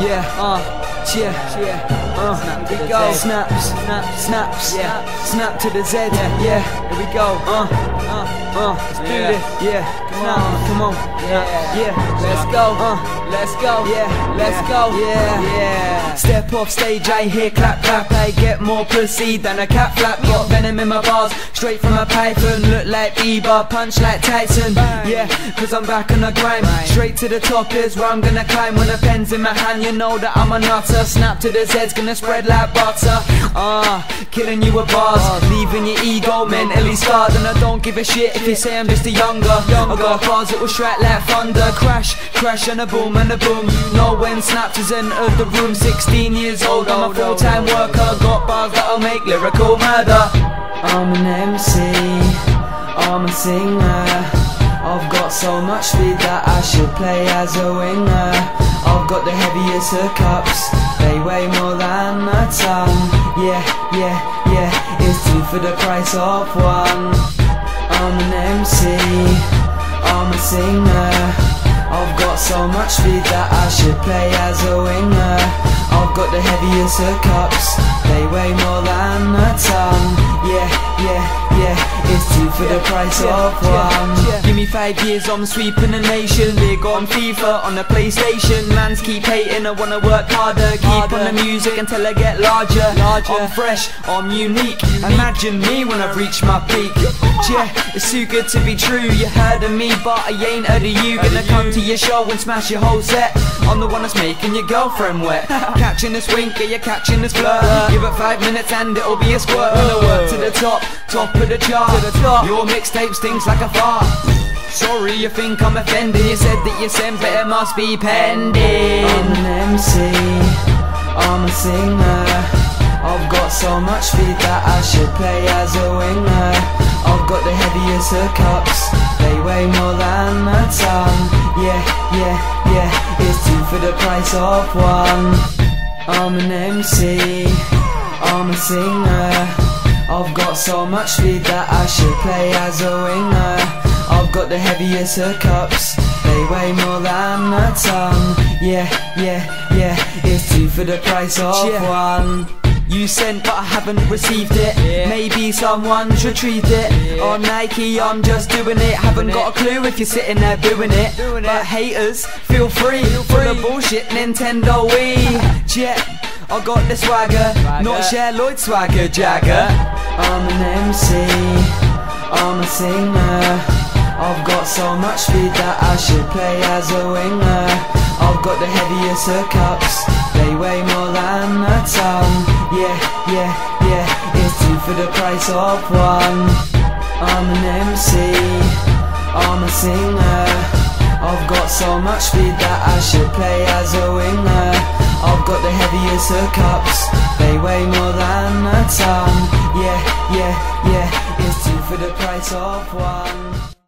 Yeah, here we go. Snaps, snaps, yeah. Snap to the Z, yeah. Here we go. Let's do this, yeah. Come on, yeah. Let's go, let's go, yeah. Let's go, yeah. Step off stage, I hear clap, clap. I get more pussy than a cat flap. Got venom in my bars, straight from a python. Look like Bieber, punch like Tyson. Yeah, cause I'm back on the grind. Straight to the top is where I'm gonna climb. When the pen's in my hand, you know that I'm a nutter. Snap to the Z's, gonna spread like butter. Killing you with bars, leaving your ego mentally scarred. And I don't give a shit if you say I'm just a younger. I got bars that will strike like thunder. Crash, crash and a boom and a boom. You know when Snaps has entered the room. 16 years old, I'm a full-time worker. Got bars that'll make lyrical murder. I'm an MC, I'm a singer. I've got so much speed that I should play as a winger. I've got the heaviest hookups, they weigh more than a ton. Yeah, it's two for the price of one. I'm an MC, I'm a singer. I've got so much speed that I should play as a winger. I've got the heaviest hookups, they weigh more than a ton. Yeah, it's two for the price of one. Give me 5 years, I'm sweeping the nation. Big on FIFA, on the PlayStation. Mans keep hating, I wanna work harder. Keep on the music until I get larger. I'm fresh, I'm unique. Imagine me when I've reached my peak. Yeah, it's too good to be true. You heard of me, but I ain't heard of you. Gonna come to your show and smash your whole set. I'm the one that's making your girlfriend wet. Catching this wink, yeah, you're catching this flirt. Give it 5 minutes and it'll be a squirt. Gonna work to the top of the chart. Your mixtape stinks like a fart. Sorry, you think I'm offended. You said that you sent, but it must be pending. I'm an MC, I'm a singer. I've got so much speed that I should play as a winger. I've got the heaviest hookups, they weigh more than a ton. Yeah, it's two for the price of one. I'm an MC, I'm a singer. I've got so much speed that I should play as a winger. I've got the heaviest hookups, they weigh more than a ton. Yeah, it's two for the price of one. You sent but I haven't received it. Maybe someone's retrieved it. On Nike I'm just doing it. Haven't got a clue if you're sitting there doing it. But haters, feel free for the bullshit Nintendo Wii. I got the swagger, not Cher Lloyd swagger, Jagger. I'm an MC, I'm a singer. I've got so much speed that I should play as a winger. I've got the heaviest hookups, they weigh more than a ton. Yeah, it's two for the price of one. I'm an MC, I'm a singer. I've got so much speed that I should play as a winger. I've got the heaviest hookups, they weigh more than a ton. Yeah, it's two for the price of one.